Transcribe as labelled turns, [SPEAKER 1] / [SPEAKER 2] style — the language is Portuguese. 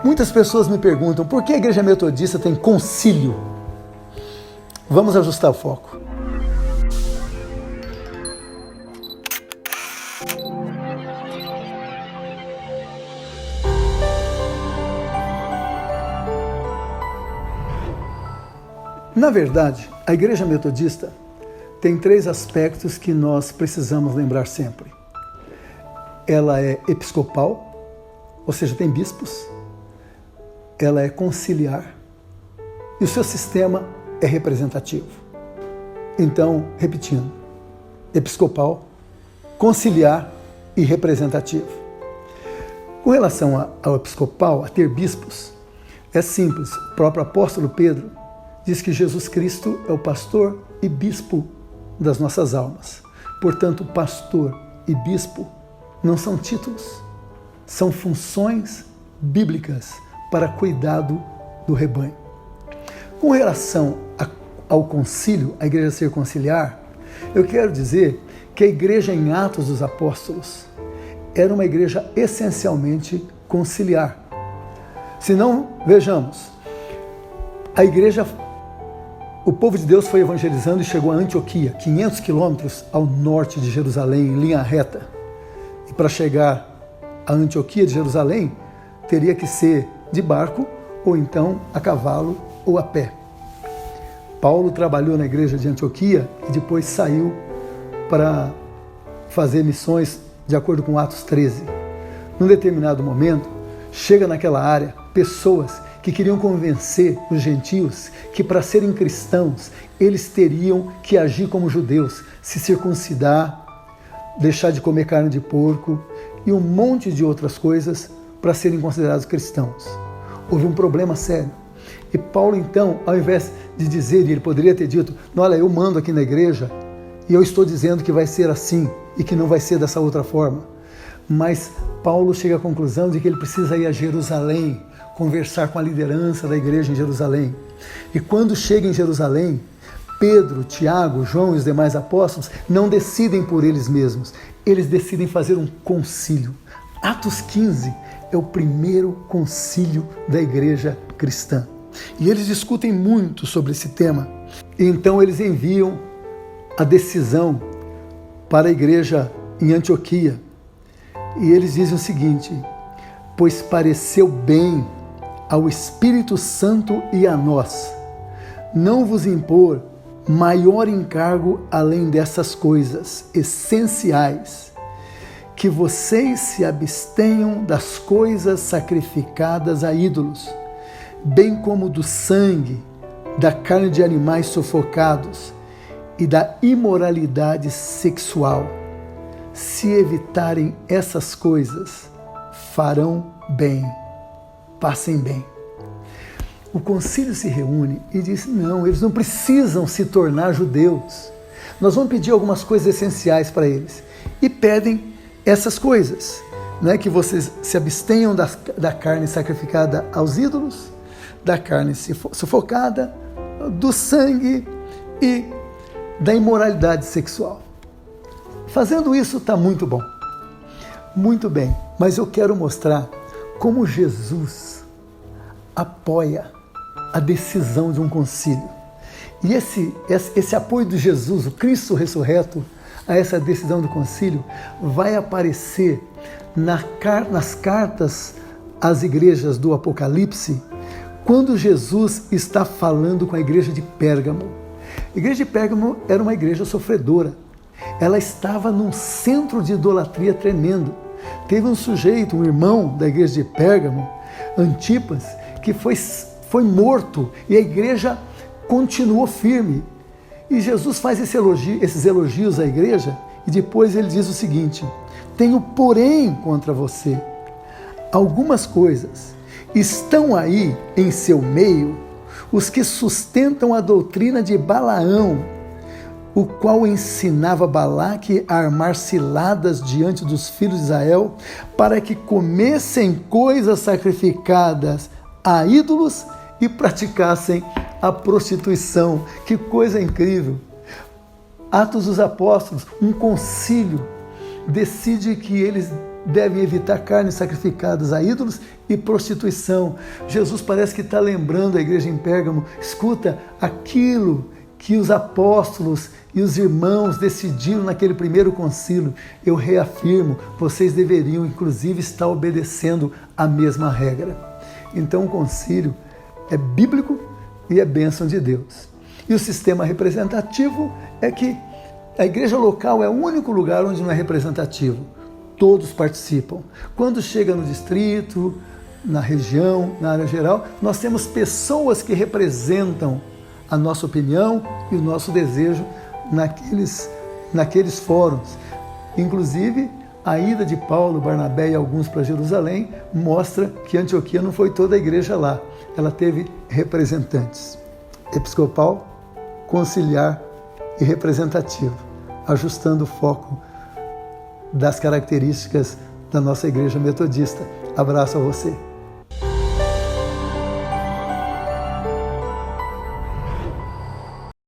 [SPEAKER 1] Muitas pessoas me perguntam por que a Igreja Metodista tem concílio? Vamos ajustar o foco. Na verdade, a Igreja Metodista tem 3 aspectos que nós precisamos lembrar sempre. Ela é episcopal, ou seja, tem bispos. Ela é conciliar e o seu sistema é representativo. Então, repetindo, episcopal, conciliar e representativo. Com relação ao episcopal, a ter bispos, é simples. O próprio apóstolo Pedro diz que Jesus Cristo é o pastor e bispo das nossas almas. Portanto, pastor e bispo não são títulos, são funções bíblicas para cuidado do rebanho. Com relação ao concílio, a igreja ser conciliar, eu quero dizer que a igreja em Atos dos Apóstolos era uma igreja essencialmente conciliar. Se não, vejamos, o povo de Deus foi evangelizando e chegou a Antioquia, 500 quilômetros ao norte de Jerusalém, em linha reta. E para chegar a Antioquia de Jerusalém, teria que ser de barco, ou então a cavalo ou a pé. Paulo trabalhou na igreja de Antioquia e depois saiu para fazer missões de acordo com Atos 13. Num determinado momento, chega naquela área pessoas que queriam convencer os gentios que para serem cristãos, eles teriam que agir como judeus, se circuncidar, deixar de comer carne de porco e um monte de outras coisas para serem considerados cristãos. Houve um problema sério. E Paulo, então, ao invés de dizer, e ele poderia ter dito, olha, eu mando aqui na igreja e eu estou dizendo que vai ser assim e que não vai ser dessa outra forma. Mas Paulo chega à conclusão de que ele precisa ir a Jerusalém, conversar com a liderança da igreja em Jerusalém. E quando chega em Jerusalém, Pedro, Tiago, João e os demais apóstolos não decidem por eles mesmos, eles decidem fazer um concílio. Atos 15 é o primeiro concílio da igreja cristã. E eles discutem muito sobre esse tema. E então eles enviam a decisão para a igreja em Antioquia. E eles dizem o seguinte: pois pareceu bem ao Espírito Santo e a nós não vos impor maior encargo além dessas coisas essenciais, que vocês se abstenham das coisas sacrificadas a ídolos, bem como do sangue, da carne de animais sufocados e da imoralidade sexual. Se evitarem essas coisas, farão bem, passem bem. O concílio se reúne e diz, não, eles não precisam se tornar judeus. Nós vamos pedir algumas coisas essenciais para eles. E pedem essas coisas, né? Que vocês se abstenham da carne sacrificada aos ídolos, da carne sufocada, do sangue e da imoralidade sexual. Fazendo isso está muito bom. Muito bem, mas eu quero mostrar como Jesus apoia a decisão de um concílio. E esse apoio de Jesus, o Cristo ressurreto, a essa decisão do concílio, vai aparecer nas cartas às igrejas do Apocalipse, quando Jesus está falando com a igreja de Pérgamo. A igreja de Pérgamo era uma igreja sofredora. Ela estava num centro de idolatria tremendo. Teve um sujeito, um irmão da igreja de Pérgamo, Antipas, que foi morto e a igreja continuou firme. E Jesus faz esses elogios à igreja e depois ele diz o seguinte: tenho porém contra você algumas coisas. Estão aí em seu meio os que sustentam a doutrina de Balaão, o qual ensinava Balaque a armar ciladas diante dos filhos de Israel para que comessem coisas sacrificadas a ídolos e praticassem a prostituição. Que coisa incrível! Atos dos Apóstolos, um concílio decide que eles devem evitar carnes sacrificadas a ídolos e prostituição. Jesus parece que está lembrando a igreja em Pérgamo: escuta, aquilo que os apóstolos e os irmãos decidiram naquele primeiro concílio, eu reafirmo, vocês deveriam inclusive estar obedecendo a mesma regra. Então o concílio é bíblico e é bênção de Deus. E o sistema representativo é que a igreja local é o único lugar onde não é representativo. Todos participam. Quando chega no distrito, na região, na área geral, nós temos pessoas que representam a nossa opinião e o nosso desejo naqueles fóruns. Inclusive, a ida de Paulo, Barnabé e alguns para Jerusalém mostra que Antioquia não foi toda a igreja lá. Ela teve representantes. Episcopal, conciliar e representativo, ajustando o foco das características da nossa igreja metodista. Abraço a você.